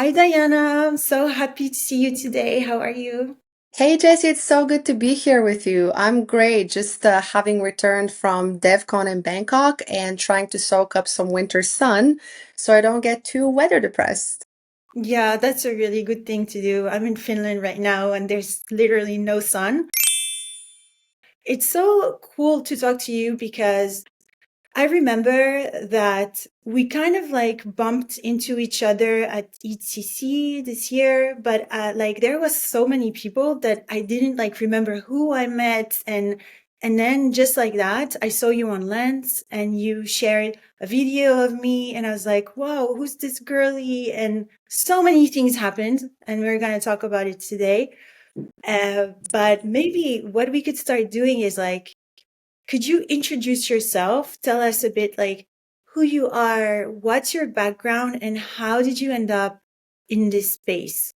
Hi, Diana. I'm so happy to see you today. How are you? Hey Jesse, it's so good to be here with you. I'm great, just having returned from DevCon in Bangkok and trying to soak up some winter sun so I don't get too weather depressed. Yeah, that's a really good thing to do. I'm in Finland right now and there's literally no sun. It's so cool to talk to you because I remember that we kind of like bumped into each other at ETC this year, but like there was so many people that I didn't like remember who I met, and then just like that, I saw you on Lens and you shared a video of me, and I was like, "Wow, who's this girly?" And so many things happened, and we're gonna talk about it today. But maybe what we could start doing is like, could you introduce yourself? Tell us a bit like who you are, what's your background, and how did you end up in this space?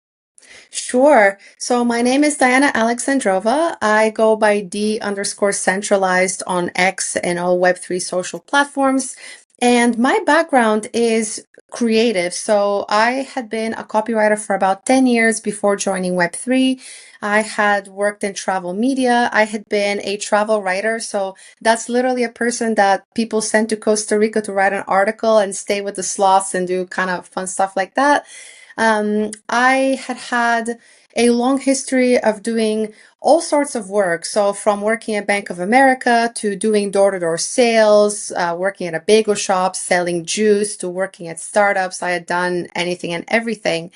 Sure. So my name is Diana Alexandrova. I go by D underscore centralized on X and all Web3 social platforms. And my background is creative. So I had been a copywriter for about 10 years before joining Web3. I had worked in travel media. I had been a travel writer. So that's literally a person that people send to Costa Rica to write an article and stay with the sloths and do kind of fun stuff like that. I had a long history of doing all sorts of work. So, from working at Bank of America to doing door to door sales, working at a bagel shop, selling juice, to working at startups, I had done anything and everything.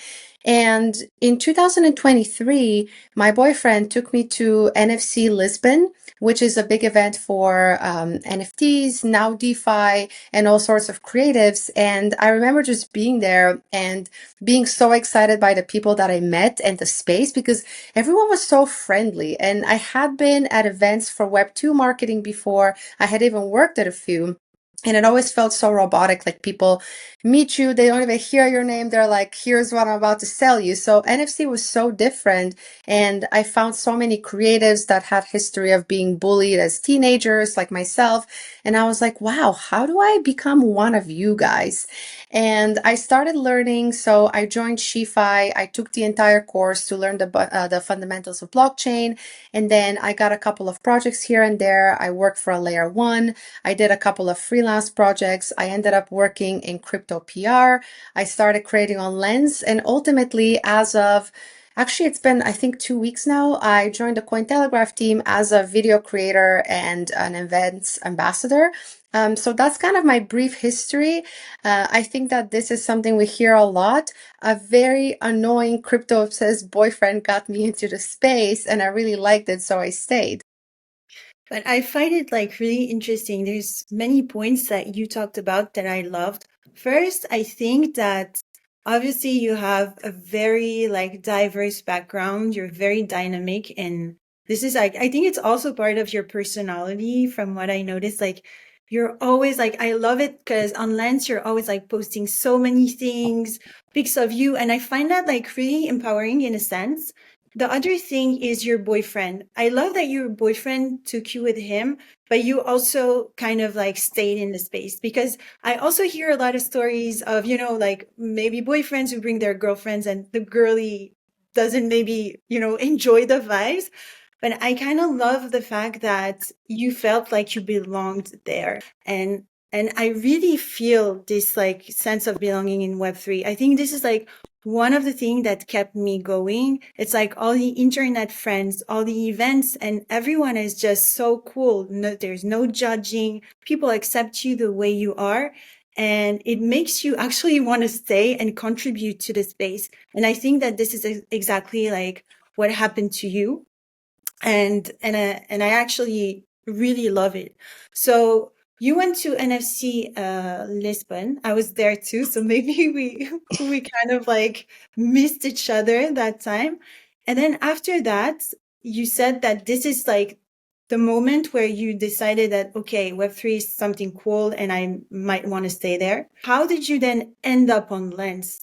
And in 2023, my boyfriend took me to NFC Lisbon, which is a big event for NFTs, now DeFi, and all sorts of creatives. And I remember just being there and being so excited by the people that I met and the space because everyone was so friendly. And I had been at events for Web2 marketing before. I had even worked at a few. And it always felt so robotic. Like people meet you, they don't even hear your name. They're like, here's what I'm about to sell you. So NFC was so different. And I found so many creatives that had history of being bullied as teenagers, like myself. And I was like, wow, how do I become one of you guys? And I started learning. So I joined SheFi. I took the entire course to learn the fundamentals of blockchain. And then I got a couple of projects here and there. I worked for a layer one. I did a couple of freelance projects. I ended up working in crypto PR. I started creating on Lens. And ultimately, actually, it's been, I think, 2 weeks now. I joined the Cointelegraph team as a video creator and an events ambassador. So that's kind of my brief history. I think that this is something we hear a lot. A very annoying crypto obsessed boyfriend got me into the space, and I really liked it, so I stayed. But I find it like really interesting. There's many points that you talked about that I loved. First, I think that obviously you have a very like diverse background. You're very dynamic, and this is like I think it's also part of your personality from what I noticed. Like you're always like I love it because on Lens you're always like posting so many things, pics of you, and I find that like really empowering in a sense. The other thing is your boyfriend. I love that your boyfriend took you with him, but you also kind of like stayed in the space because I also hear a lot of stories of, like maybe boyfriends who bring their girlfriends and the girly doesn't maybe, enjoy the vibes. But I kind of love the fact that you felt like you belonged there. And I really feel this like sense of belonging in Web3. I think this is like one of the things that kept me going. It's like all the internet friends, all the events, and everyone is just so cool. No, there's no judging. People accept you the way you are. And it makes you actually want to stay and contribute to the space. And I think that this is exactly like what happened to you. And I actually really love it. So you went to NFC Lisbon. I was there too, so maybe we kind of like missed each other that time. And then after that, you said that this is like the moment where you decided that okay, Web3 is something cool and I might want to stay there. How did you then end up on Lens?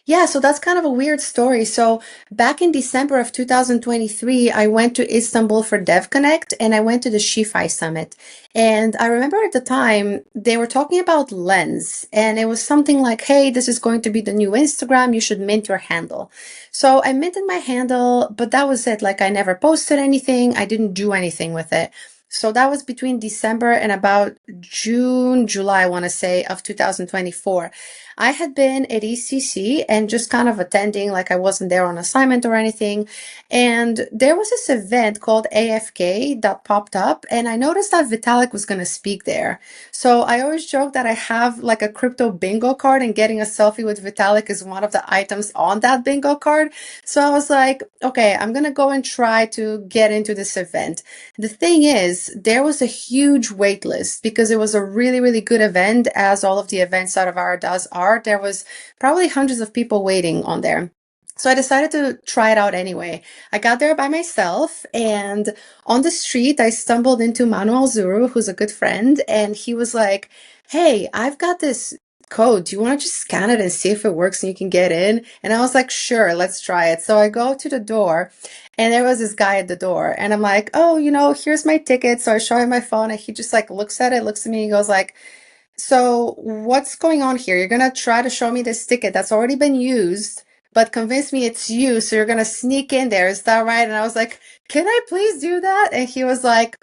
Yeah, so that's kind of a weird story. So back in December of 2023, I went to Istanbul for DevConnect and I went to the Jessyfries Summit. And I remember at the time they were talking about Lens and it was something like, hey, this is going to be the new Instagram. You should mint your handle. So I minted my handle, but that was it. Like I never posted anything. I didn't do anything with it. So that was between December and about June, July, I want to say, of 2024. I had been at ECC and just kind of attending, like I wasn't there on assignment or anything. And there was this event called AFK that popped up, and I noticed that Vitalik was going to speak there. So I always joke that I have like a crypto bingo card, and getting a selfie with Vitalik is one of the items on that bingo card. So I was like, okay, I'm going to go and try to get into this event. The thing is, there was a huge wait list because it was a really, really good event, as all of the events out of our does are. There was probably hundreds of people waiting on there. So I decided to try it out anyway. I got there by myself, and on the street, I stumbled into Manuel Zuru, who's a good friend, and he was like, hey, I've got this code. Do you want to just scan it and see if it works and you can get in? And I was like, sure, let's try it. So I go to the door and there was this guy at the door and I'm like, oh, here's my ticket. So I show him my phone and he just like looks at it, looks at me, he goes like, so what's going on here? You're gonna try to show me this ticket that's already been used, but convince me it's you. So you're gonna sneak in there. Is that right? And I was like, can I please do that? And he was like,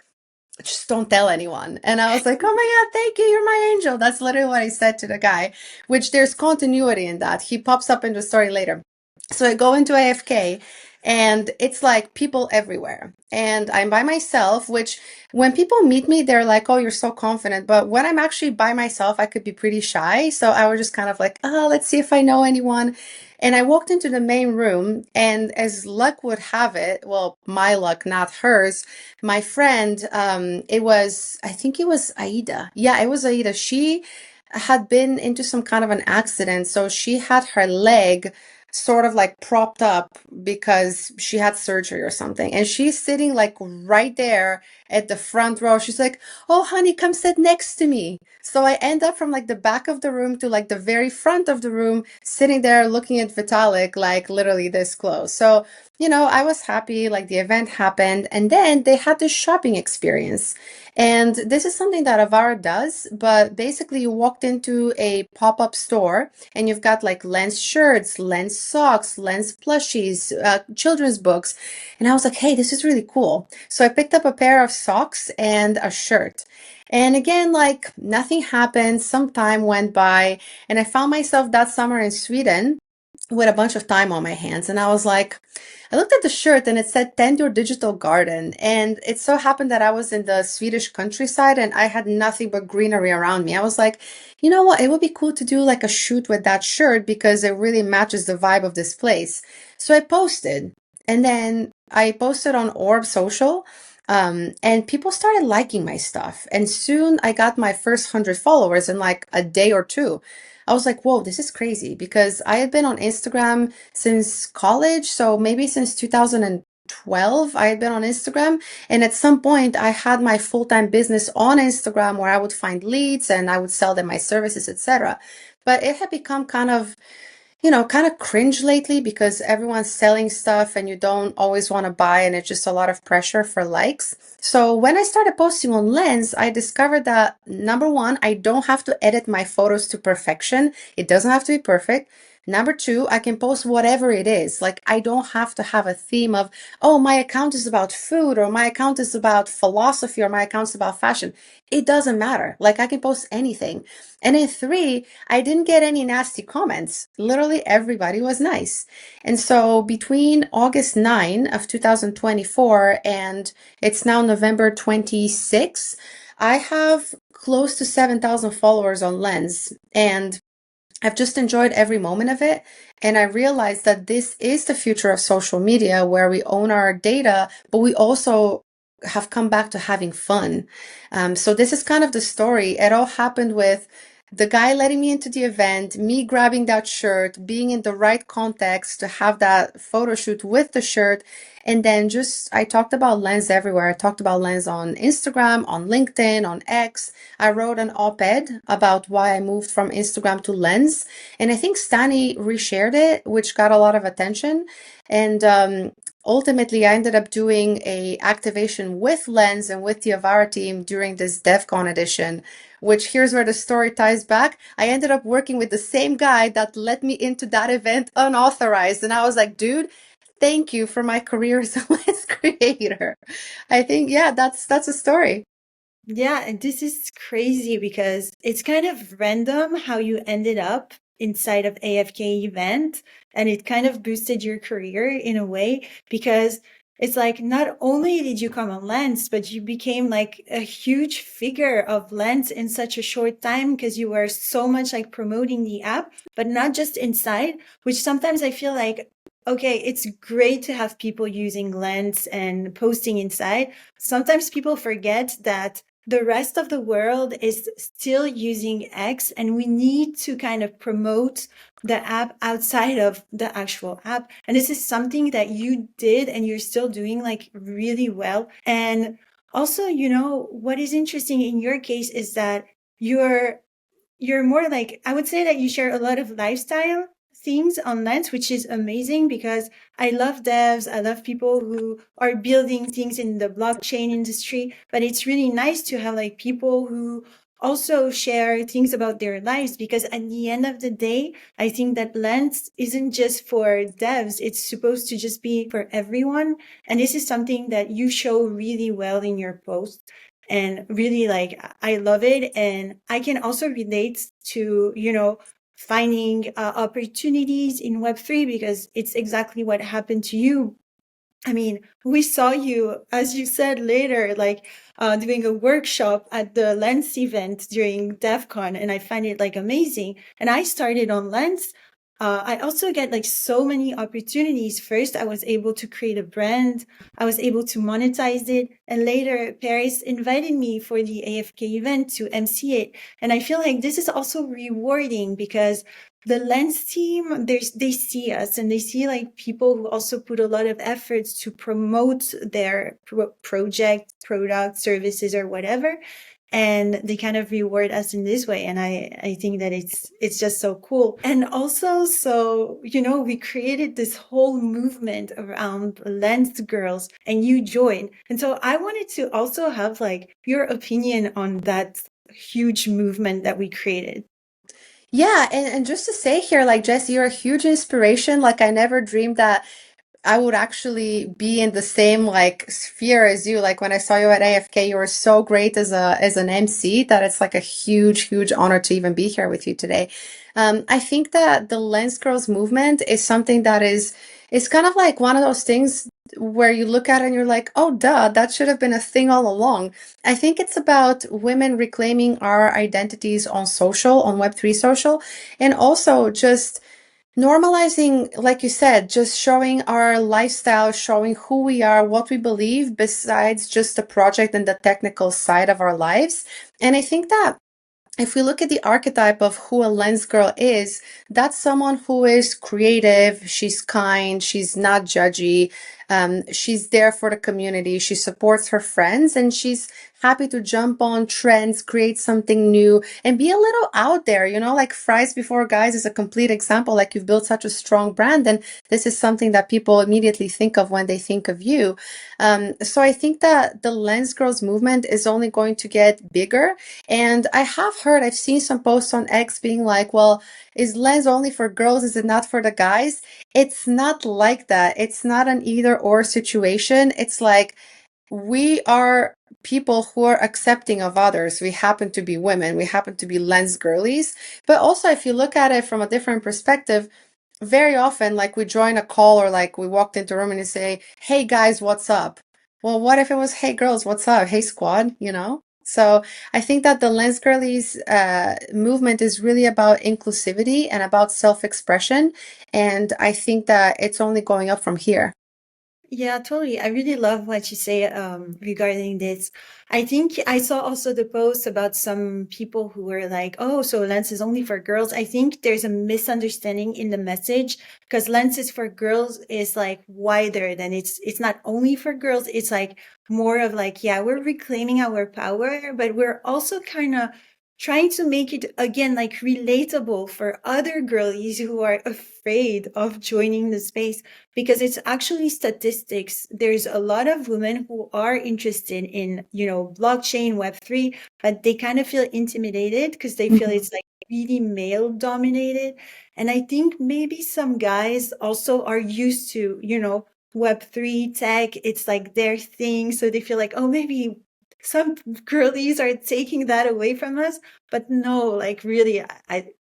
just don't tell anyone. And I was like, oh my God, thank you. You're my angel. That's literally what I said to the guy, which there's continuity in that. He pops up in the story later. So I go into AFK and it's like people everywhere. And I'm by myself, which when people meet me, they're like, oh, you're so confident. But when I'm actually by myself, I could be pretty shy. So I was just kind of like, oh, let's see if I know anyone. And I walked into the main room, and as luck would have it, well, my luck, not hers, my friend, I think it was Aida. Yeah, it was Aida. She had been into some kind of an accident. So she had her leg sort of like propped up because she had surgery or something. And she's sitting like right there at the front row. She's like, oh, honey, come sit next to me. So I end up from like the back of the room to like the very front of the room, sitting there looking at Vitalik, like literally this close. So, I was happy, like the event happened. And then they had this shopping experience. And this is something that Avara does, but basically you walked into a pop-up store and you've got like Lens shirts, Lens socks, Lens plushies, children's books. And I was like, hey, this is really cool. So I picked up a pair of socks and a shirt. And again, like nothing happened. Some time went by and I found myself that summer in Sweden with a bunch of time on my hands. And I was like, I looked at the shirt and it said Tend Your Digital Garden. And it so happened that I was in the Swedish countryside and I had nothing but greenery around me. I was like, you know what? It would be cool to do like a shoot with that shirt because it really matches the vibe of this place. So I posted and then I posted on Orb Social. And people started liking my stuff. And soon I got my first 100 followers in like a day or two. I was like, whoa, this is crazy because I had been on Instagram since college. So maybe since 2012, I had been on Instagram. And at some point, I had my full-time business on Instagram where I would find leads and I would sell them my services, etc. But it had become kind of cringe lately because everyone's selling stuff and you don't always want to buy and it's just a lot of pressure for likes. So when I started posting on Lens, I discovered that number one, I don't have to edit my photos to perfection. It doesn't have to be perfect. Number two, I can post whatever it is. Like I don't have to have a theme of, oh, my account is about food or my account is about philosophy or my account is about fashion. It doesn't matter. Like I can post anything. And in three, I didn't get any nasty comments. Literally everybody was nice. And so between August 9 of 2024 and it's now November 26, I have close to 7,000 followers on Lens. And I've just enjoyed every moment of it. And I realized that this is the future of social media where we own our data, but we also have come back to having fun. So this is kind of the story. It all happened with the guy letting me into the event, me grabbing that shirt, being in the right context to have that photo shoot with the shirt. And then just, I talked about Lens everywhere. I talked about Lens on Instagram, on LinkedIn, on X. I wrote an op-ed about why I moved from Instagram to Lens. And I think Stani reshared it, which got a lot of attention. And ultimately, I ended up doing a activation with Lens and with the Avara team during this DevCon edition, which here's where the story ties back. I ended up working with the same guy that let me into that event unauthorized. And I was like, dude, thank you for my career as a lens creator. I think, yeah, that's a story. Yeah, and this is crazy because it's kind of random how you ended up inside of AFK event, and it kind of boosted your career in a way because it's like not only did you come on Lens, but you became like a huge figure of Lens in such a short time because you were so much like promoting the app, but not just inside, which sometimes I feel like, okay, it's great to have people using Lens and posting inside. Sometimes people forget that the rest of the world is still using X, and we need to kind of promote the app outside of the actual app. And this is something that you did and you're still doing like really well. And also, what is interesting in your case is that you're you're more like, I would say that you share a lot of lifestyle things on Lens, which is amazing because I love devs. I love people who are building things in the blockchain industry. But it's really nice to have like people who also share things about their lives because at the end of the day, I think that Lens isn't just for devs. It's supposed to just be for everyone. And this is something that you show really well in your post and really like I love it. And I can also relate to finding opportunities in Web3 because it's exactly what happened to you. I mean, we saw you, as you said later, like doing a workshop at the Lens event during DevCon, and I find it like amazing. And I started on Lens. I also get like so many opportunities. First, I was able to create a brand. I was able to monetize it. And later, Paris invited me for the AFK event to MC it. And I feel like this is also rewarding because the Lens team, they see us and they see like people who also put a lot of efforts to promote their project, product, services, or whatever. And they kind of reward us in this way. And I think that it's just so cool. And also, so, we created this whole movement around Lens girls and you joined. And so I wanted to also have like your opinion on that huge movement that we created. Yeah, and just to say here, like Jess, you're a huge inspiration. Like I never dreamed that I would actually be in the same like sphere as you. Like when I saw you at AFK, you were so great as an MC that it's like a huge honor to even be here with you today. I think that the Lens Girls movement is something that is kind of like one of those things where you look at it and you're like, oh, duh, that should have been a thing all along. I think it's about women reclaiming our identities on social, on Web3 social, and also just normalizing, like you said, just showing our lifestyle, showing who we are, what we believe, besides just the project and the technical side of our lives. And I think that if we look at the archetype of who a lens girl is, that's someone who is creative, she's kind, she's not judgy, she's there for the community, she supports her friends, and she's happy to jump on trends, create something new, and be a little out there. Like Fries Before Guys is a complete example. Like you've built such a strong brand, and this is something that people immediately think of when they think of you. So I think that the Lens Girls movement is only going to get bigger. And I've seen some posts on X being like, well, is Lens only for girls? Is it not for the guys? It's not like that. It's not an either or situation. It's like we are people who are accepting of others. We happen to be women. We happen to be Lens girlies. But also, if you look at it from a different perspective, very often, like we join a call or like we walked into a room and you say, hey guys, what's up? Well, what if it was, hey girls, what's up? Hey squad, So I think that the Lens Girlies movement is really about inclusivity and about self-expression. And I think that it's only going up from here. Yeah, totally. I really love what you say regarding this. I think I saw also the post about some people who were like, "Oh, so Lens is only for girls." I think there's a misunderstanding in the message because Lens is for girls is like wider than it's not only for girls. It's like more of like, yeah, we're reclaiming our power, but we're also kind of trying to make it again like relatable for other girlies who are afraid of joining the space because it's actually statistics. There's a lot of women who are interested in, blockchain, Web3, but they kind of feel intimidated because they feel Mhm. it's like really male dominated. And I think maybe some guys also are used to, Web3 tech. It's like their thing. So they feel like, oh, maybe some girlies are taking that away from us. But no, like really,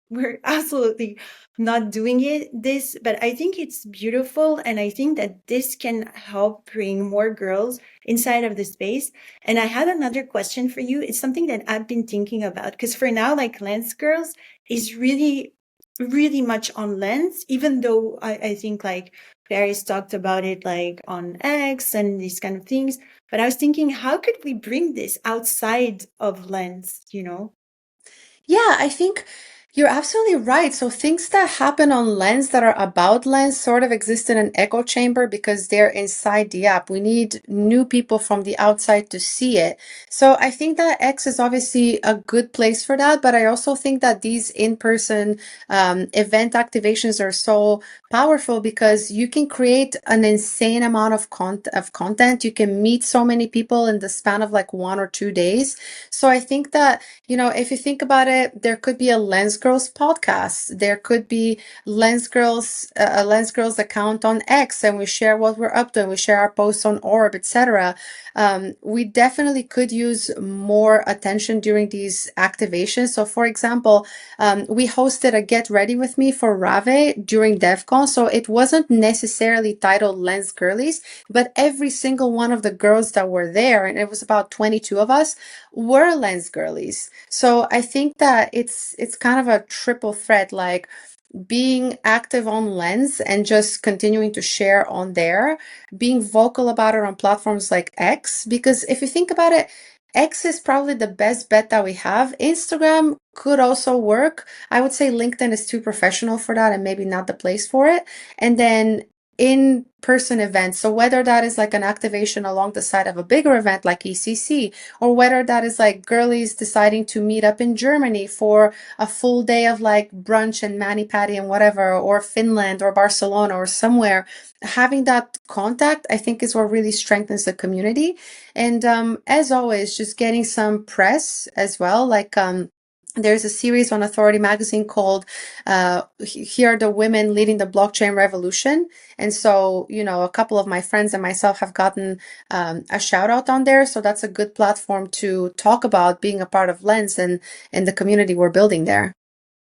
we're absolutely not doing this, but I think it's beautiful, and I think that this can help bring more girls inside of the space. And I had another question for you. It's something that I've been thinking about because for now, like Lens Girls is really really much on Lens, even though I think like Paris talked about it like on X and these kind of things. But I was thinking, how could we bring this outside of Lens? Yeah, I think you're absolutely right. So things that happen on Lens that are about Lens sort of exist in an echo chamber because they're inside the app. We need new people from the outside to see it. So I think that X is obviously a good place for that, but I also think that these in-person event activations are so powerful because you can create an insane amount of content. You can meet so many people in the span of like 1 or 2 days. So I think that if you think about it, there could be a Lens Girls podcast. There could be a Lens Girls account on X, and we share what we're up to, and we share our posts on Orb, etc. We definitely could use more attention during these activations. So, for example, we hosted a Get Ready with Me for Rave during DevCon. So it wasn't necessarily titled Lens Girlies, but every single one of the girls that were there, and it was about 22 of us, were Lens Girlies. So I think that it's kind of a triple threat, like being active on Lens and just continuing to share on there, being vocal about it on platforms like X, because if you think about it, X is probably the best bet that we have. Instagram could also work. I would say LinkedIn is too professional for that and maybe not the place for it. And then in-person events. So whether that is like an activation along the side of a bigger event like ECC, or whether that is like girlies deciding to meet up in Germany for a full day of like brunch and mani-pedi and whatever, or Finland or Barcelona or somewhere, having that contact, I think, is what really strengthens the community. And as always, just getting some press as well. Like there's a series on Authority Magazine called Here Are the Women Leading the Blockchain Revolution. And so, a couple of my friends and myself have gotten a shout out on there. So that's a good platform to talk about being a part of Lens and the community we're building there.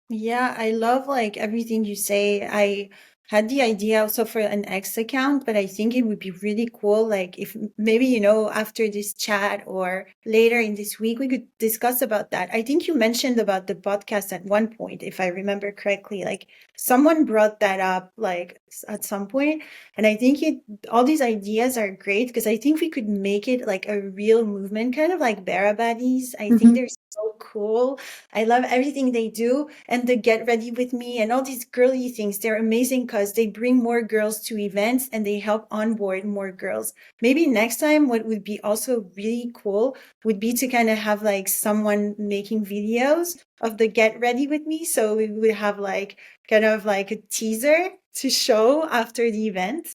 Yeah, I love like everything you say. I had the idea also for an X account, but I think it would be really cool. Like if maybe, after this chat or later in this week, we could discuss about that. I think you mentioned about the podcast at one point, if I remember correctly. Like someone brought that up like at some point, and I think all these ideas are great because I think we could make it like a real movement, kind of like Baddies. I think Mhm. they're so cool. I love everything they do and the Get Ready with Me and all these girly things. They're amazing because they bring more girls to events and they help onboard more girls. Maybe next time, what would be also really cool would be to kind of have like someone making videos of the Get Ready with Me. So we would have like kind of like a teaser to show after the event.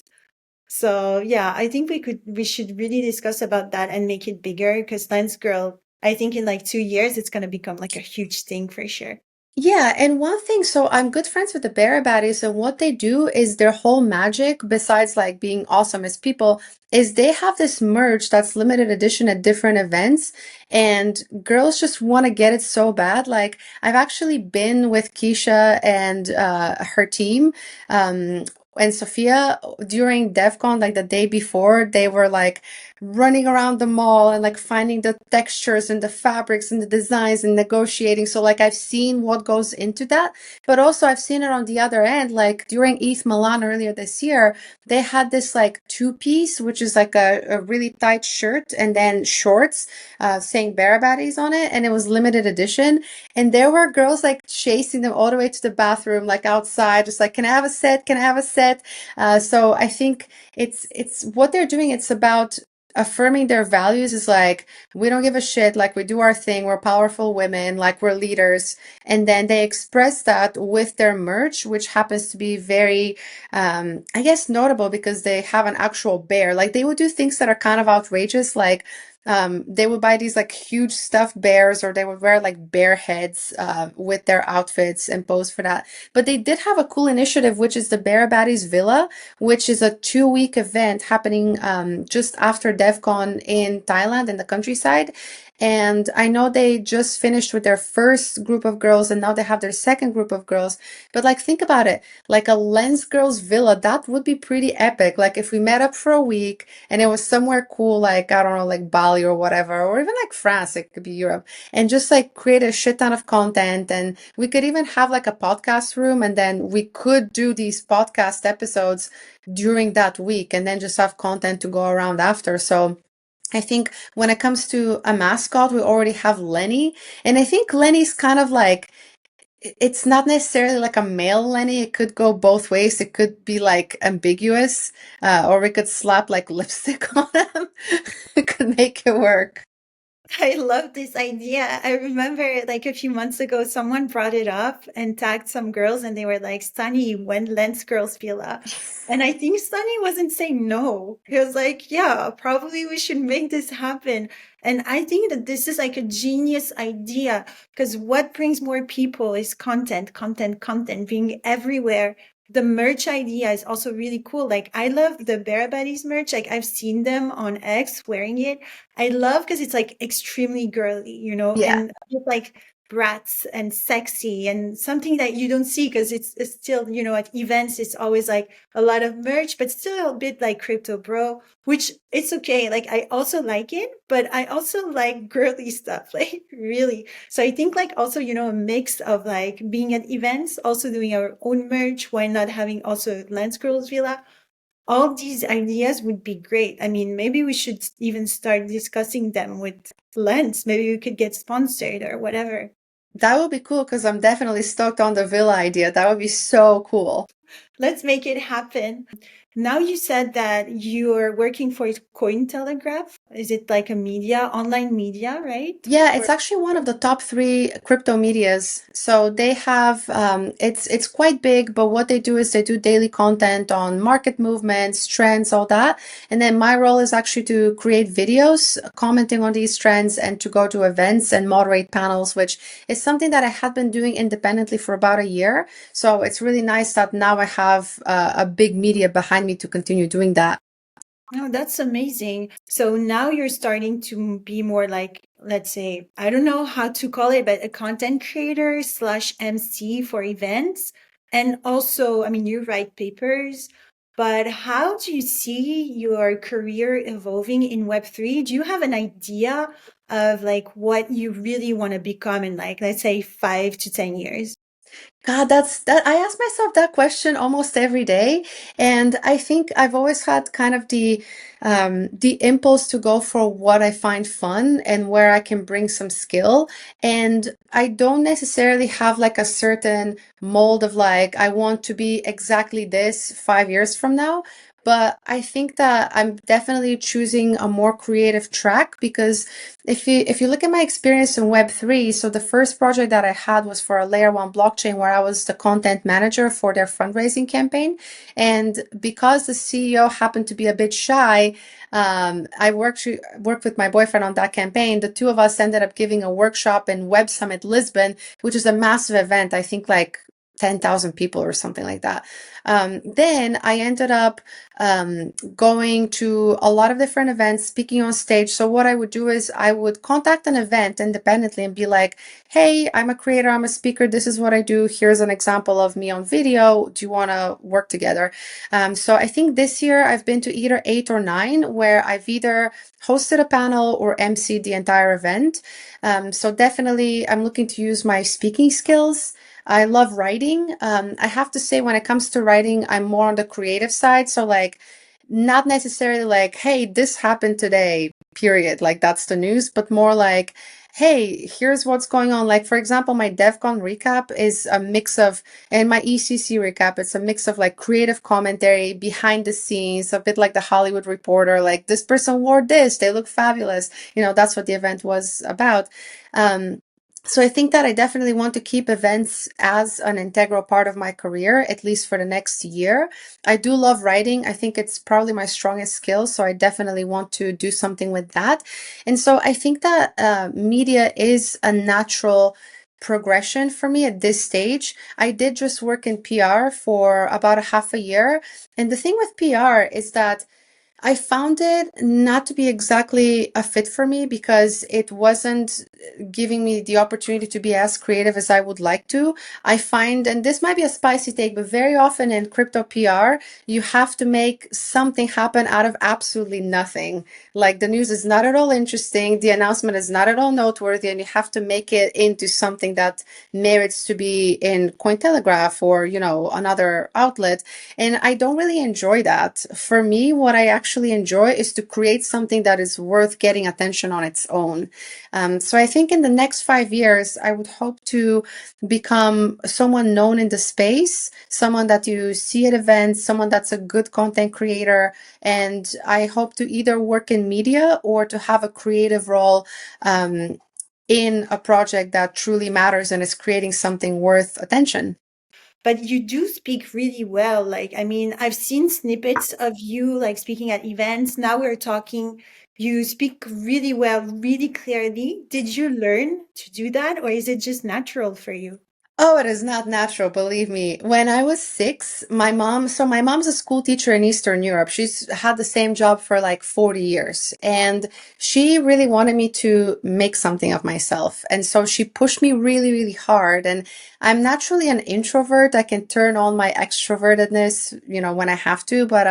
So yeah, I think we should really discuss about that and make it bigger because Lens Girl, I think in like 2 years it's gonna become like a huge thing for sure. Yeah, and one thing, so I'm good friends with the Bear Baddies, and what they do is their whole magic, besides like being awesome as people, is they have this merch that's limited edition at different events, and girls just want to get it so bad. Like I've actually been with Keisha and her team. and Sophia during DevCon, like the day before, they were like running around the mall and like finding the textures and the fabrics and the designs and negotiating. So like I've seen what goes into that, but also I've seen it on the other end. Like during ETH Milan earlier this year, they had this like two piece, which is like a really tight shirt and then shorts saying Baddies on it, and it was limited edition. And there were girls like chasing them all the way to the bathroom, like outside, just like, can I have a set? Can I have a set? So I think it's what they're doing. It's about affirming their values. Is like, we don't give a shit, like we do our thing, we're powerful women, like we're leaders. And then they express that with their merch, which happens to be very I guess notable because they have an actual bear. Like they would do things that are kind of outrageous, like they would buy these like huge stuffed bears, or they would wear like bear heads with their outfits and pose for that. But they did have a cool initiative, which is the Bear Baddies Villa, which is a 2 week event happening just after DevCon in Thailand in the countryside. And I know they just finished with their first group of girls, and now they have their second group of girls. But like, think about it, like a Lens Girls Villa, that would be pretty epic. Like if we met up for a week and it was somewhere cool, like, I don't know, like Bali or whatever, or even like France, it could be Europe, and just like create a shit ton of content. And we could even have like a podcast room, and then we could do these podcast episodes during that week and then just have content to go around after. So I think when it comes to a mascot, we already have Lenny. And I think Lenny's kind of like, it's not necessarily like a male Lenny. It could go both ways. It could be like ambiguous, or we could slap like lipstick on him. It could make it work. I love this idea. I remember like a few months ago, someone brought it up and tagged some girls, and they were like, Sunny, when Lens Girls Villa? And I think Sunny wasn't saying no. He was like, yeah, probably we should make this happen. And I think that this is like a genius idea, because what brings more people is content, content, content being everywhere. The merch idea is also really cool. Like I love the Bear Buddies merch. Like I've seen them on X wearing it. I love because it's like extremely girly, Yeah. and just like brats and sexy and something that you don't see because it's still, at events, it's always like a lot of merch, but still a bit like crypto bro, which it's okay. Like I also like it, but I also like girly stuff, like really. So I think like also, a mix of like being at events, also doing our own merch, why not having also Lens Girls Villa? All these ideas would be great. I mean, maybe we should even start discussing them with Lens. Maybe we could get sponsored or whatever. That would be cool because I'm definitely stoked on the villa idea. That would be so cool. Let's make it happen. Now you said that you're working for Cointelegraph. Is it like a online media, right? Yeah, Or it's actually one of the top three crypto medias. So they have it's quite big, but what they do is they do daily content on market movements, trends, all that. And then my role is actually to create videos commenting on these trends and to go to events and moderate panels, which is something that I had been doing independently for about a year. So it's really nice that now I have a big media behind me to continue doing that. No, that's amazing. So now you're starting to be more like, let's say, I don't know how to call it, but a content creator slash MC for events. And also, I mean, you write papers, but how do you see your career evolving in Web3? Do you have an idea of like what you really want to become in like, let's say 5 to 10 years? God, that I ask myself that question almost every day. And I think I've always had kind of the impulse to go for what I find fun and where I can bring some skill. And I don't necessarily have like a certain mold of like, I want to be exactly this 5 years from now. But I think that I'm definitely choosing a more creative track because if you look at my experience in Web3, so the first project that I had was for a layer one blockchain where I was the content manager for their fundraising campaign. And because the CEO happened to be a bit shy, I worked with my boyfriend on that campaign. The two of us ended up giving a workshop in Web Summit Lisbon, which is a massive event. I think like 10,000 people or something like that. Then I ended up going to a lot of different events, speaking on stage. So what I would do is I would contact an event independently and be like, hey, I'm a creator, I'm a speaker, this is what I do. Here's an example of me on video. Do you want to work together? So I think this year I've been to either 8 or 9 where I've either hosted a panel or emceed the entire event. So definitely I'm looking to use my speaking skills. I love writing. I have to say, when it comes to writing, I'm more on the creative side. So, like, not necessarily like, hey, this happened today, period. Like, that's the news, but more like, hey, here's what's going on. Like, for example, my DevCon recap is a mix of, and my ECC recap, it's a mix of like creative commentary, behind the scenes, a bit like the Hollywood Reporter, like, this person wore this, they look fabulous. That's what the event was about. Um, so I think that I definitely want to keep events as an integral part of my career, at least for the next year. I do love writing. I think it's probably my strongest skill. So I definitely want to do something with that. And so I think that media is a natural progression for me at this stage. I did just work in PR for about a half a year. And the thing with PR is that I found it not to be exactly a fit for me because it wasn't giving me the opportunity to be as creative as I would like to. I find, and this might be a spicy take, but very often in crypto PR, you have to make something happen out of absolutely nothing. Like, the news is not at all interesting, the announcement is not at all noteworthy, and you have to make it into something that merits to be in Cointelegraph or, another outlet. And I don't really enjoy that. For me, what I actually enjoy is to create something that is worth getting attention on its own. So I think in the next 5 years, I would hope to become someone known in the space, someone that you see at events, someone that's a good content creator. And I hope to either work in media or to have a creative role in a project that truly matters and is creating something worth attention. But you do speak really well. Like, I mean, I've seen snippets of you like speaking at events. Now we're talking, you speak really well, really clearly. Did you learn to do that, or is it just natural for you? Oh, it is not natural, believe me. When I was 6, my mom's a school teacher in Eastern Europe. She's had the same job for like 40 years. And she really wanted me to make something of myself. And so she pushed me really, really hard. And I'm naturally an introvert. I can turn on my extrovertedness, when I have to, but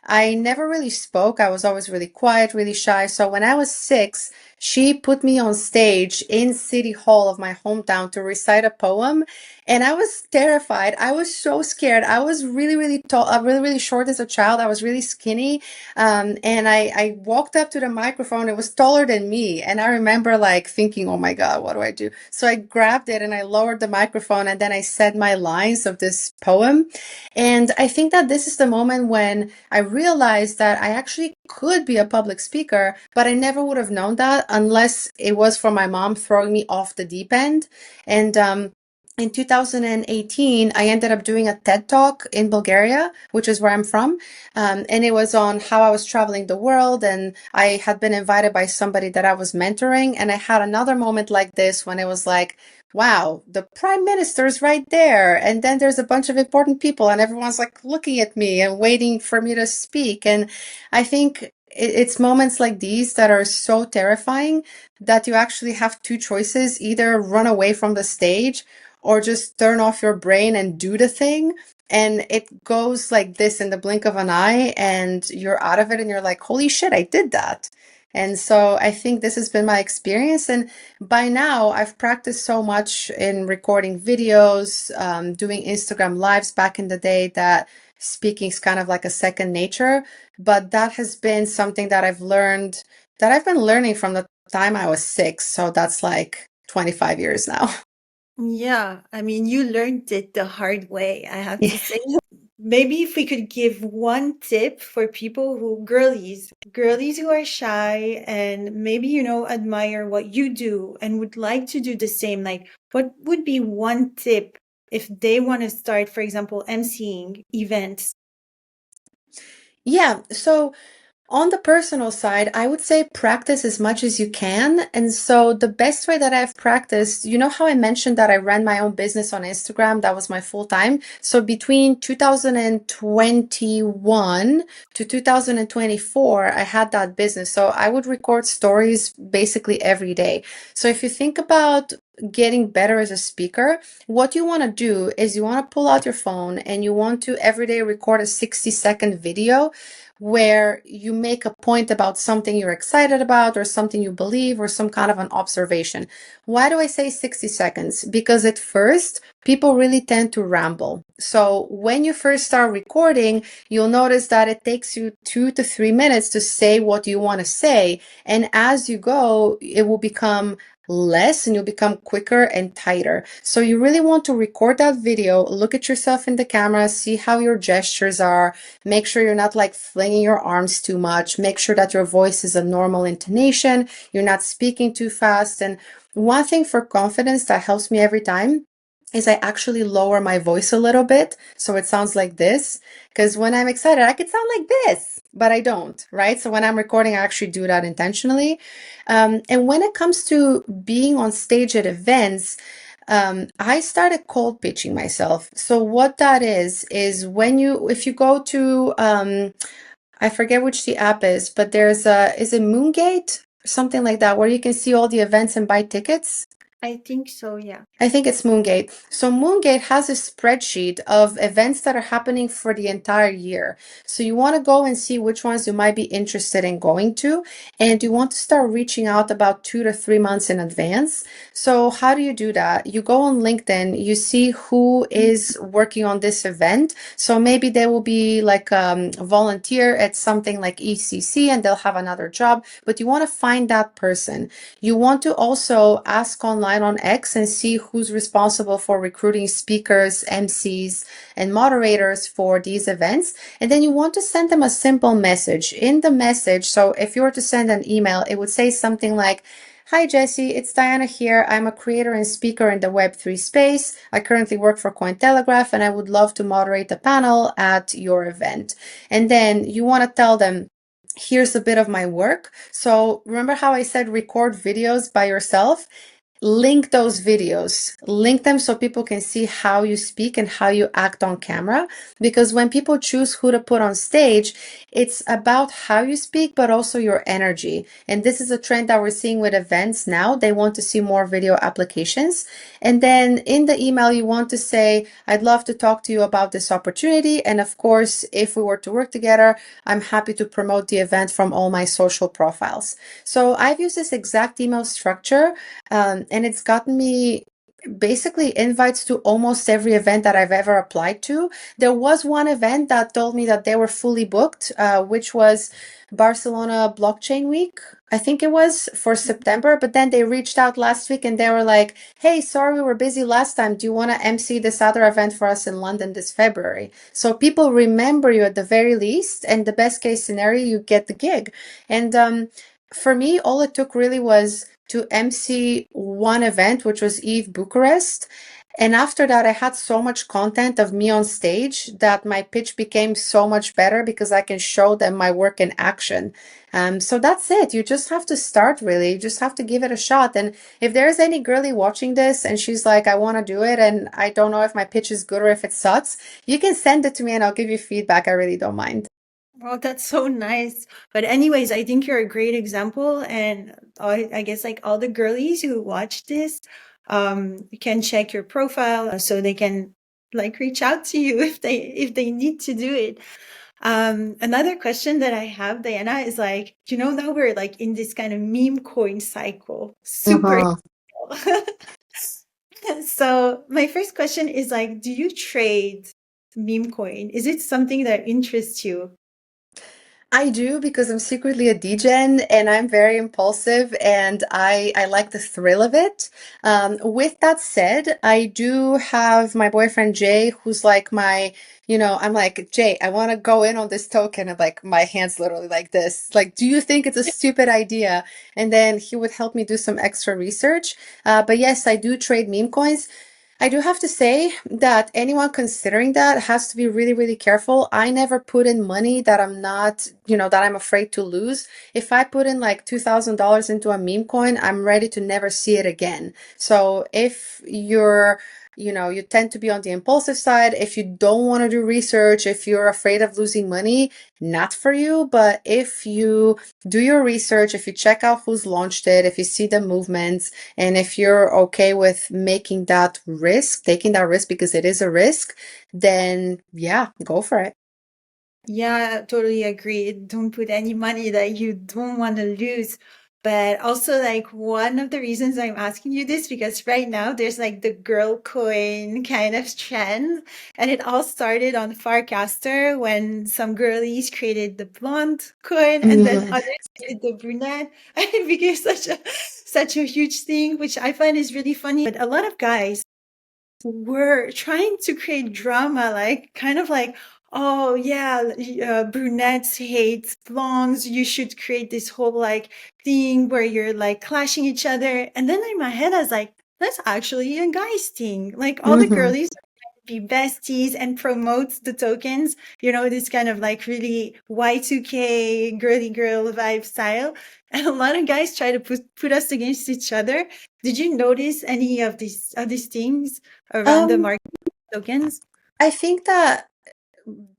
I never really spoke. I was always really quiet, really shy. So when I was 6, she put me on stage in City Hall of my hometown to recite a poem. And I was terrified. I was so scared. I was really, really tall, really, really short as a child. I was really skinny. And I walked up to the microphone. It was taller than me. And I remember like thinking, oh my God, what do I do? So I grabbed it and I lowered the microphone and then I said my lines of this poem. And I think that this is the moment when I realized that I actually could be a public speaker, but I never would have known that unless it was for my mom throwing me off the deep end. And in 2018, I ended up doing a TED Talk in Bulgaria, which is where I'm from. And it was on how I was traveling the world. And I had been invited by somebody that I was mentoring. And I had another moment like this when it was like, wow, the prime minister's right there. And then there's a bunch of important people, and everyone's like looking at me and waiting for me to speak. And I think it's moments like these that are so terrifying that you actually have two choices: either run away from the stage or just turn off your brain and do the thing. And it goes like this in the blink of an eye, and you're out of it, and you're like, holy shit, I did that. And so I think this has been my experience. And by now, I've practiced so much in recording videos, doing Instagram lives back in the day, that speaking is kind of like a second nature. But that has been something that I've been learning from the time I was 6. So that's like 25 years now. Yeah, I mean, you learned it the hard way, I have to say. Maybe if we could give one tip for people girlies who are shy and maybe, admire what you do and would like to do the same, like what would be one tip if they want to start, for example, emceeing events? Yeah. So On the personal side, I would say practice as much as you can. And so the best way that I've practiced, you know how I mentioned that I ran my own business on Instagram? That was my full time. So between 2021 to 2024, I had that business. So I would record stories basically every day. So if you think about getting better as a speaker, what you want to do is you want to pull out your phone and you want to every day record a 60-second video where you make a point about something you're excited about or something you believe or some kind of an observation. Why do I say 60 seconds? Because at first, people really tend to ramble. So when you first start recording, you'll notice that it takes you 2 to 3 minutes to say what you want to say. And as you go, it will become less and you'll become quicker and tighter. So you really want to record that video, look at yourself in the camera, see how your gestures are, make sure you're not like flinging your arms too much, make sure that your voice is a normal intonation, you're not speaking too fast. And one thing for confidence that helps me every time is I actually lower my voice a little bit so it sounds like this. Because when I'm excited, I could sound like this, but I don't, right? So when I'm recording, I actually do that intentionally. And when it comes to being on stage at events, I started cold pitching myself. So what that is when if you go to, I forget which the app is, but is it Moongate? Something like that, where you can see all the events and buy tickets. I think so, yeah. I think it's Moongate. So Moongate has a spreadsheet of events that are happening for the entire year. So you want to go and see which ones you might be interested in going to, and you want to start reaching out about 2 to 3 months in advance. So how do you do that? You go on LinkedIn, you see who is working on this event. So maybe they will be like a volunteer at something like ECC and they'll have another job, but you want to find that person. You want to also ask online on X and see who's responsible for recruiting speakers, MCs, and moderators for these events. And then you want to send them a simple message. In the message, so if you were to send an email, it would say something like, "Hi Jessy, it's Diana here. I'm a creator and speaker in the Web3 space. I currently work for Cointelegraph and I would love to moderate a panel at your event." And then you want to tell them, "Here's a bit of my work." So remember how I said record videos by yourself? Link those videos, link them so people can see how you speak and how you act on camera. Because when people choose who to put on stage, it's about how you speak, but also your energy. And this is a trend that we're seeing with events now. They want to see more video applications. And then in the email, you want to say, "I'd love to talk to you about this opportunity. And of course, if we were to work together, I'm happy to promote the event from all my social profiles." So I've used this exact email structure, and it's gotten me basically invites to almost every event that I've ever applied to. There was one event that told me that they were fully booked, which was Barcelona Blockchain Week. I think it was for September, but then they reached out last week and they were like, "Hey, sorry, we were busy last time. Do you want to MC this other event for us in London this February?" So people remember you at the very least, and the best case scenario, you get the gig. And for me, all it took really was to MC one event, which was Eve Bucharest. And after that, I had so much content of me on stage that my pitch became so much better because I can show them my work in action. So that's it. You just have to start, really. You just have to give it a shot. And if there's any girlie watching this and she's like, "I want to do it and I don't know if my pitch is good or if it sucks," you can send it to me and I'll give you feedback. I really don't mind. Well, that's so nice. But anyways, I think you're a great example, and I guess like all the girlies who watch this, you can check your profile so they can like reach out to you if they need to do it. Another question that I have, Diana, is like, now we're like in this kind of meme coin cycle, super. Uh-huh. So my first question is like, do you trade meme coin? Is it something that interests you? I do because I'm secretly a degen and I'm very impulsive and I like the thrill of it. With that said, I do have my boyfriend Jay, who's like I'm like, "Jay, I want to go in on this token." And like my hands literally like this. Like, "Do you think it's a stupid idea?" And then he would help me do some extra research. But yes, I do trade meme coins. I do have to say that anyone considering that has to be really, really careful. I never put in money that I'm not, that I'm afraid to lose. If I put in like $2,000 into a meme coin, I'm ready to never see it again. So if you tend to be on the impulsive side, if you don't want to do research, if you're afraid of losing money, not for you. But if you do your research, if you check out who's launched it, if you see the movements, and if you're okay with making that risk, taking that risk because it is a risk, then yeah, go for it. Yeah, totally agree. Don't put any money that you don't want to lose. But also, like, one of the reasons I'm asking you this, because right now there's like the girl coin kind of trend. And it all started on Farcaster when some girlies created the blonde coin and then Mm. others created the brunette. And it became such a huge thing, which I find is really funny. But a lot of guys were trying to create drama, like kind of like, oh yeah, brunettes hate blondes. You should create this whole like thing where you're like clashing each other. And then in my head, I was like, that's actually a guy's thing. Like all the Hmm. girlies be besties and promote the tokens, this kind of like really Y2K girly girl vibe style. And a lot of guys try to put us against each other. Did you notice any of these things around the Um, market tokens? I think that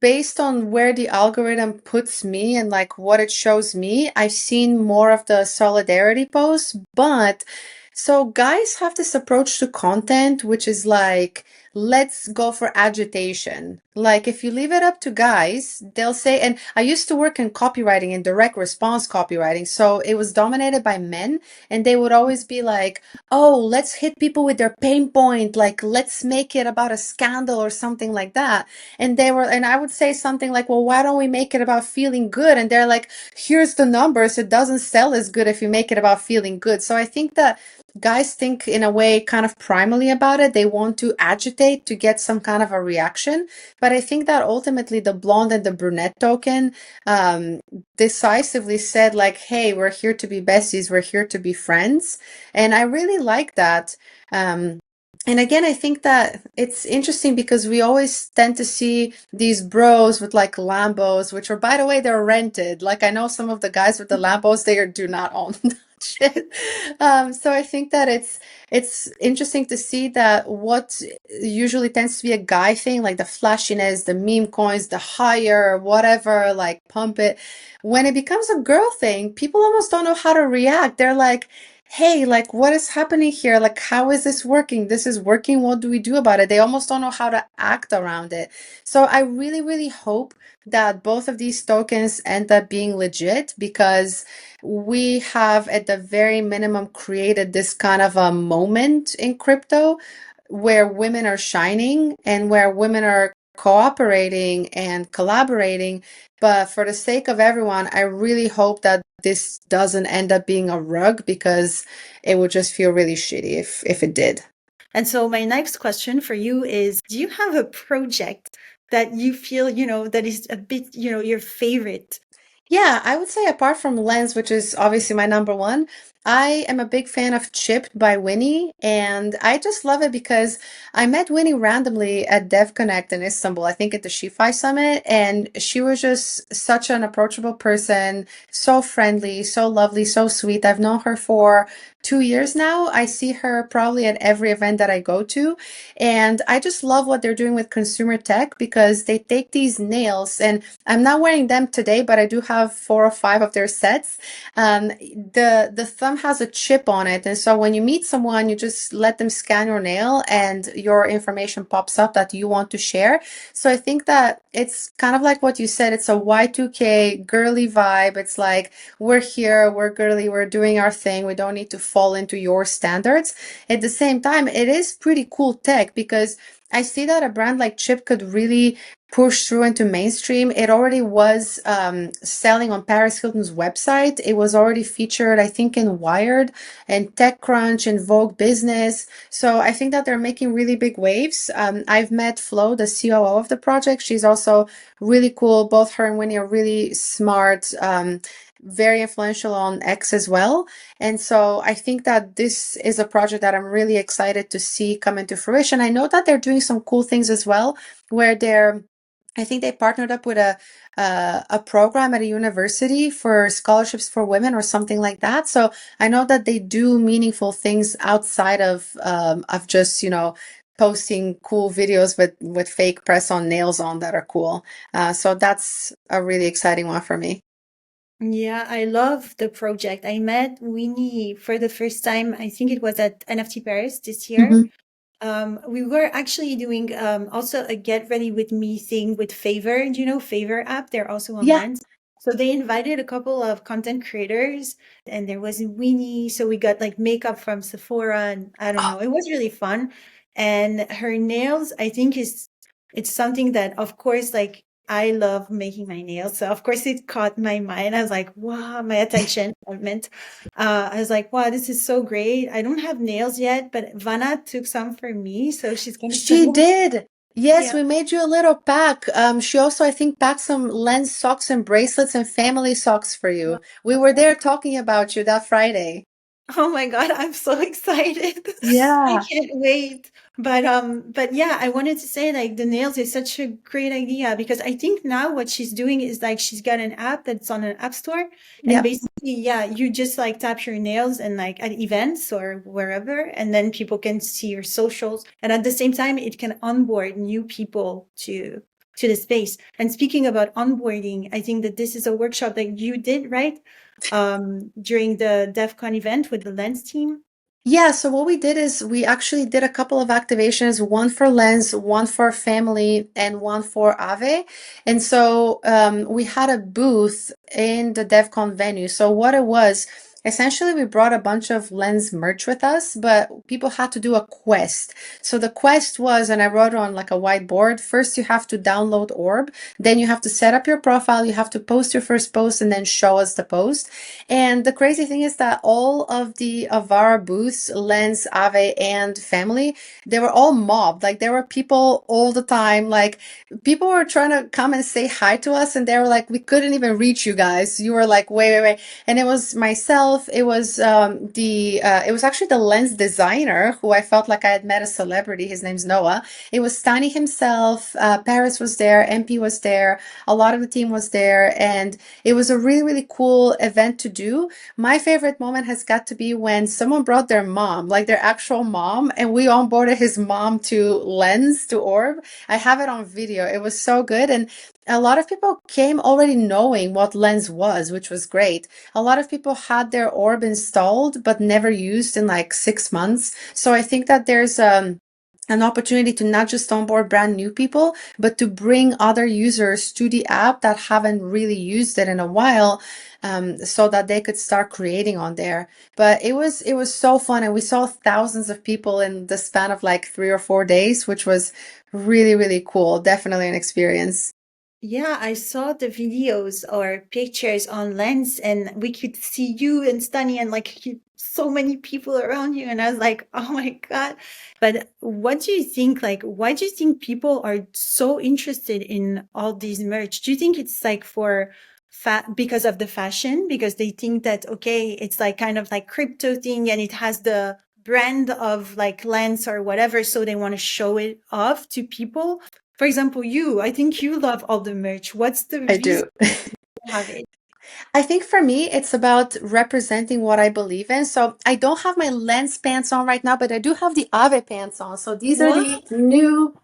based on where the algorithm puts me and like what it shows me, I've seen more of the solidarity posts. But so guys have this approach to content, which is like, let's go for agitation. Like if you leave it up to guys, they'll say, and I used to work in copywriting and direct response copywriting. So it was dominated by men, and they would always be like, oh, let's hit people with their pain point. Like, let's make it about a scandal or something like that. And I would say something like, well, why don't we make it about feeling good? And they're like, here's the numbers. It doesn't sell as good if you make it about feeling good. So I think that guys think in a way kind of primally about it. They want to agitate to get some kind of a reaction. But I think that ultimately the blonde and the brunette token um, decisively said like, hey, we're here to be besties. We're here to be friends. And I really like that. Um, and again, I think that it's interesting because we always tend to see these bros with like Lambos, which are, by the way, they're rented. Like I know some of the guys with the Lambos, do not own that shit. So I think that it's interesting to see that what usually tends to be a guy thing, like the flashiness, the meme coins, the higher, whatever, like pump it. When it becomes a girl thing, people almost don't know how to react. They're like, hey, like, what is happening here? Like, how is this working? This is working. What do we do about it? They almost don't know how to act around it. So I really, really hope that both of these tokens end up being legit because we have, at the very minimum, created this kind of a moment in crypto where women are shining and where women are cooperating and collaborating. But for the sake of everyone, I really hope that this doesn't end up being a rug because it would just feel really shitty if it did. And so my next question for you is, do you have a project that you feel, that is a bit, your favorite? Yeah, I would say apart from Lens, which is obviously my number one, I am a big fan of Chipped by Winnie, and I just love it because I met Winnie randomly at DevConnect in Istanbul, I think at the Jessyfries Summit, and she was just such an approachable person, so friendly, so lovely, so sweet. I've known her for 2 years now. I see her probably at every event that I go to, and I just love what they're doing with consumer tech because they take these nails, and I'm not wearing them today, but I do have 4 or 5 of their sets. The thumb has a chip on it, and so when you meet someone, you just let them scan your nail, and your information pops up that you want to share. So I think that it's kind of like what you said. It's a Y2K girly vibe. It's like we're here, we're girly, we're doing our thing. We don't need to fall into your standards. At the same time, it is pretty cool tech because I see that a brand like Chip could really push through into mainstream. It already was selling on Paris Hilton's website. It was already featured, I think, in Wired and TechCrunch and Vogue Business. So I think that they're making really big waves. I've met Flo, the COO of the project. She's also really cool. Both her and Winnie are really smart. very influential on X as well. And so I think that this is a project that I'm really excited to see come into fruition. I know that they're doing some cool things as well, where I think they partnered up with a program at a university for scholarships for women or something like that. So I know that they do meaningful things outside of just, posting cool videos with fake press on nails on that are cool. So that's a really exciting one for me. Yeah, I love the project. I met Winnie for the first time. I think it was at NFT Paris this year. Mhm. We were actually doing also a get ready with me thing with Favor. Do you know Favor app? They're also on Yeah. Lens. So they invited a couple of content creators and there was Winnie. So we got like makeup from Sephora and I don't know. It was really fun. And her nails, I think it's something that of course like I love making my nails. So of course it caught my mind. I was like, wow, my attention. I meant I was like, wow, this is so great. I don't have nails yet, but Vanna took some for me, so she's gonna She send them. did. Yes, Yeah. we made you a little pack. She also, I think, packed some lens socks and bracelets and family socks for you. We were there talking about you that Friday. Oh my God, I'm so excited. I Yeah. can't wait. But yeah, I wanted to say like the nails is such a great idea because I think now what she's doing is like she's got an app that's on an app store and Yep. basically, yeah, you just like tap your nails and like at events or wherever, and then people can see your socials. And at the same time, it can onboard new people to the space. And speaking about onboarding, I think that this is a workshop that you did, right? During the DEF CON event with the Lens team. Yeah, so what we did is we actually did a couple of activations, one for Lens, one for family, and one for Ave. And so we had a booth in the DevCon venue. So what it was, essentially we brought a bunch of Lens merch with us, but people had to do a quest. So the quest was, and I wrote on like a whiteboard, first you have to download Orb, then you have to set up your profile, you have to post your first post, and then show us the post. And the crazy thing is that all of the Avara booths, Lens, Ave, and family, they were all mobbed. Like there were people all the time. Like people were trying to come and say hi to us, and they were like, "We couldn't even reach you guys." You were like, "Wait, wait, wait!" And it was myself. It was it was actually the Lens designer who I felt like I had met a celebrity. His name's Noah. It was Stani himself. Paris was there. MP was there. A lot of the team was there, and it was a really, really cool event to do. My favorite moment has got to be when someone brought their mom, like their actual mom, and we onboarded his mom to Lens, to Orb. I have it on video. It was so good. And a lot of people came already knowing what Lens was, which was great. A lot of people had their Orb installed, but never used in like 6 months. So I think that there's an opportunity to not just onboard brand new people, but to bring other users to the app that haven't really used it in a while, so that they could start creating on there. But it was so fun, and we saw thousands of people in the span of like 3 or 4 days, which was really, really cool. Definitely an experience. Yeah, I saw the videos or pictures on Lens and we could see you and Stunny and like so many people around you. And I was like, oh my God. But what do you think? Like, why do you think people are so interested in all these merch? Do you think it's like for because of the fashion? Because they think that, okay, it's like kind of like crypto thing and it has the brand of like Lens or whatever. So they want to show it off to people. For example, I think you love all the merch. What's the I reason do. you have it? I think for me, it's about representing what I believe in. So I don't have my Lens pants on right now, but I do have the Ave pants on. So these are What? the new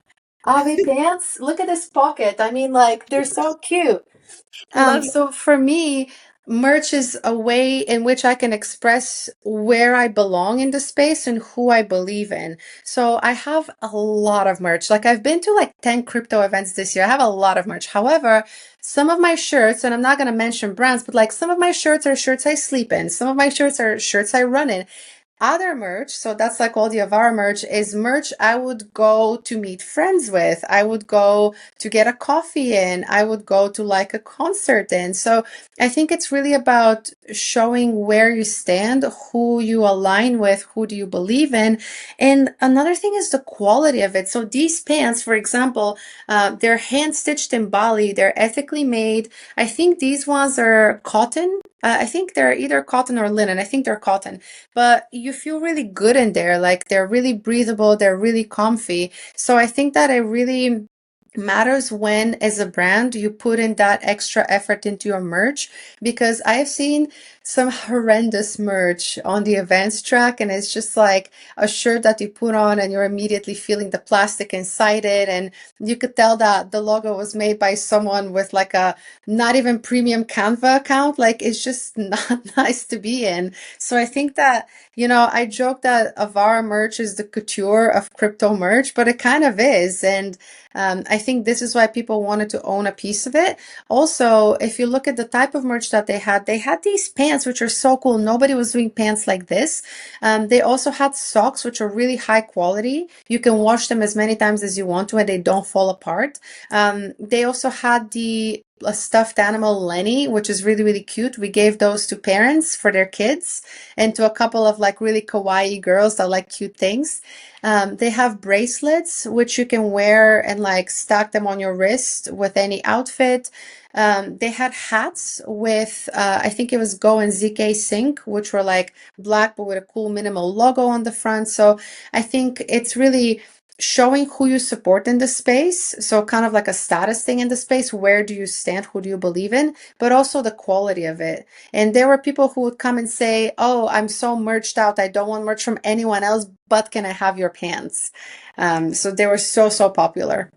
Ave pants. Look at this pocket. I mean, like, they're so cute. Love it. So for me, merch is a way in which I can express where I belong in the space and who I believe in. So I have a lot of merch. Like I've been to like 10 crypto events this year. I have a lot of merch. However, some of my shirts, and I'm not going to mention brands, but like some of my shirts are shirts I sleep in. Some of my shirts are shirts I run in. other merch, so that's like all the Avara merch, is merch I would go to meet friends with. I would go to get a coffee in. I would go to like a concert in. So I think it's really about showing where you stand, who you align with, who do you believe in. And another thing is the quality of it. So these pants, for example, they're hand stitched in Bali. They're ethically made. I think these ones are cotton. I think they're either cotton or linen. I think they're cotton, but you feel really good in there. Like they're really breathable. They're really comfy. So I think that it really matters when, as a brand, you put in that extra effort into your merch, because I've seen some horrendous merch on the events track, and it's just like a shirt that you put on and you're immediately feeling the plastic inside it, and you could tell that the logo was made by someone with like a not even premium Canva account. Like it's just not nice to be in. So I think that, I joke that Avara merch is the couture of crypto merch, but it kind of is. And I think this is why people wanted to own a piece of it. Also, if you look at the type of merch that they had these pants, which are so cool. Nobody was doing pants like this. They also had socks, which are really high quality. You can wash them as many times as you want to, and they don't fall apart. They also had the a stuffed animal Lenny, which is really, really cute. We gave those to parents for their kids and to a couple of like really kawaii girls that like cute things. They have bracelets, which you can wear and like stack them on your wrist with any outfit. They had hats with, I think it was Go and ZK Sync, which were like black but with a cool minimal logo on the front. So I think it's really showing who you support in the space. So kind of like a status thing in the space. Where do you stand? Who do you believe in? But also the quality of it. And there were people who would come and say, "Oh, I'm so merched out. I don't want merch from anyone else, but can I have your pants?" So they were so, so popular.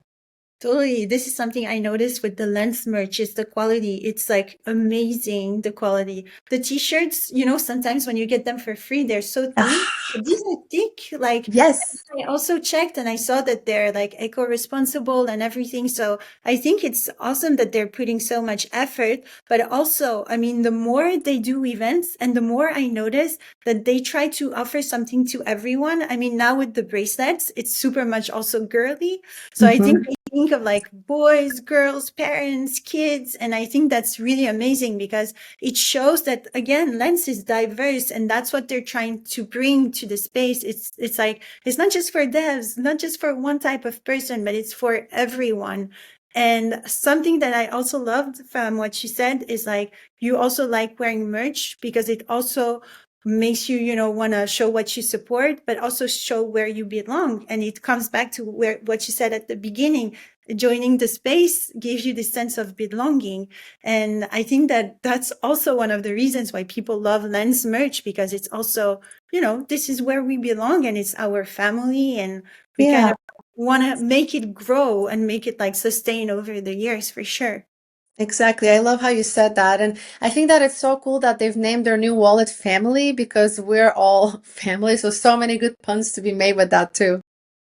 Totally. This is something I noticed with the lens merch is the quality. It's like amazing, the quality. The t-shirts, sometimes when you get them for free, they're so thin. Ah, But these are thick. Like yes. I also checked and I saw that they're like eco-responsible and everything. So I think it's awesome that they're putting so much effort. But also, I mean, the more they do events and the more I notice that they try to offer something to everyone. I mean, now with the bracelets, it's super much also girly. So I think Hmm. they think of like boys, girls, parents, kids. And I think that's really amazing because it shows that again, Lens is diverse and that's what they're trying to bring to the space. It's like, it's not just for devs, not just for one type of person, but it's for everyone. And something that I also loved from what she said is like, you also like wearing merch because it also makes you, want to show what you support, but also show where you belong. And it comes back to where what you said at the beginning. Joining the space gives you this sense of belonging. And I think that that's also one of the reasons why people love Lens merch, because it's also, this is where we belong and it's our family. And we kind Yeah. of want to make it grow and make it like sustain over the years for sure. Exactly. I love how you said that. And I think that it's so cool that they've named their new wallet Family, because we're all family. So, so many good puns to be made with that too.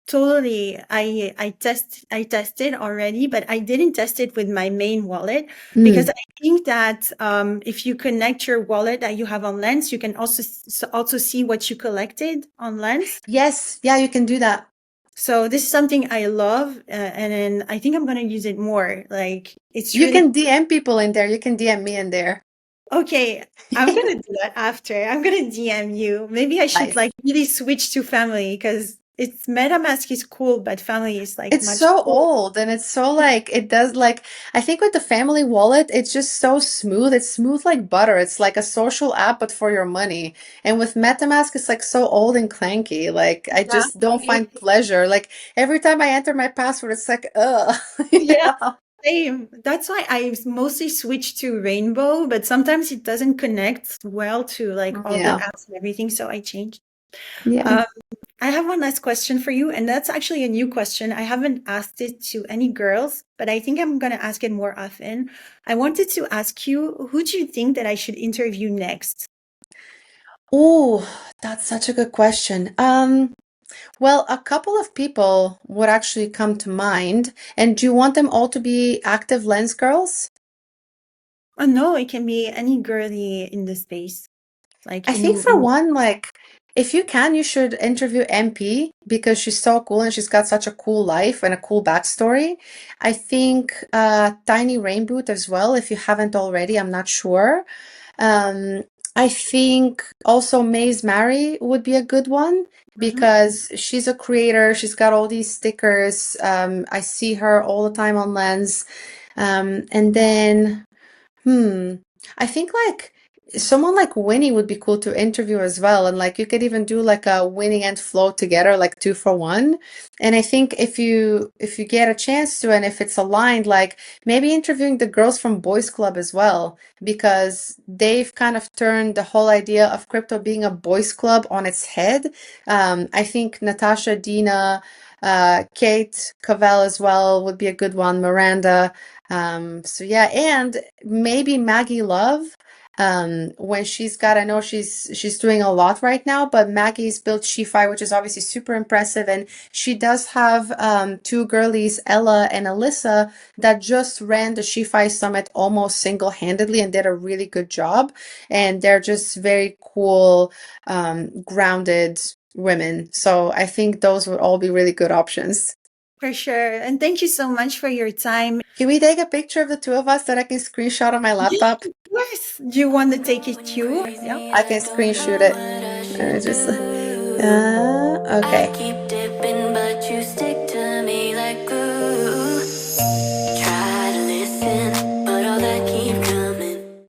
Totally. I tested already, but I didn't test it with my main wallet because Mm. I think that if you connect your wallet that you have on Lens, you can also see what you collected on Lens. Yes. Yeah, you can do that. So this is something I love, and then I think I'm gonna use it more. Like it's You really can DM people in there. You can DM me in there. okay. I'm gonna do that after. I'm gonna DM you. Maybe I should Nice. like really switch to family because it's MetaMask is cool, but family is like It's much so cooler. old and it's so like it does like I think with the family wallet it's just so smooth. It's smooth like butter. It's like a social app but for your money. And with MetaMask it's like so old and clanky. Like I Yeah. just don't find pleasure. Like every time I enter my password it's like you Yeah, know? same. That's why I mostly switch to Rainbow, but sometimes it doesn't connect well to like all the Yeah. apps and everything, so I changed. Yeah. Um, I have one last question for you, and that's actually a new question. I haven't asked it to any girls, but I think I'm gonna ask it more often. I wanted to ask you, who do you think that I should interview next? Oh, that's such a good question. Well, a couple of people would actually come to mind. And do you want them all to be active lens girls? Oh no, it can be any girly in the space, like I think for in one, like If you can, you should interview MP because she's so cool and she's got such a cool life and a cool backstory. I think Tiny Rainboot as well, if you haven't already, I'm not sure. Um, I think also Maze Mary would be a good one Mhm. because she's a creator. She's got all these stickers. I see her all the time on Lens. And then Hmm. I think like someone like Winnie would be cool to interview as well. And like you could even do like a Winnie and Flo together, like two for one. And I think if you get a chance to and if it's aligned, like maybe interviewing the girls from Boys Club as well, because they've kind of turned the whole idea of crypto being a boys club on its head. I think Natasha, Dina, Kate Cavell as well would be a good one, Miranda. So yeah, and maybe Maggie Love, when she's got, I know she's doing a lot right now, but Maggie's built Shify, which is obviously super impressive, and she does have two girlies, Ella and Alyssa, that just ran the Shify Summit almost single-handedly and did a really good job, and they're just very cool, grounded women. So I think those would all be really good options. For sure. And thank you so much for your time. Can we take a picture of the two of us that I can screenshot on my laptop? Yes. Do you want to take it too? Yeah. I can screenshot it. Let me just, okay.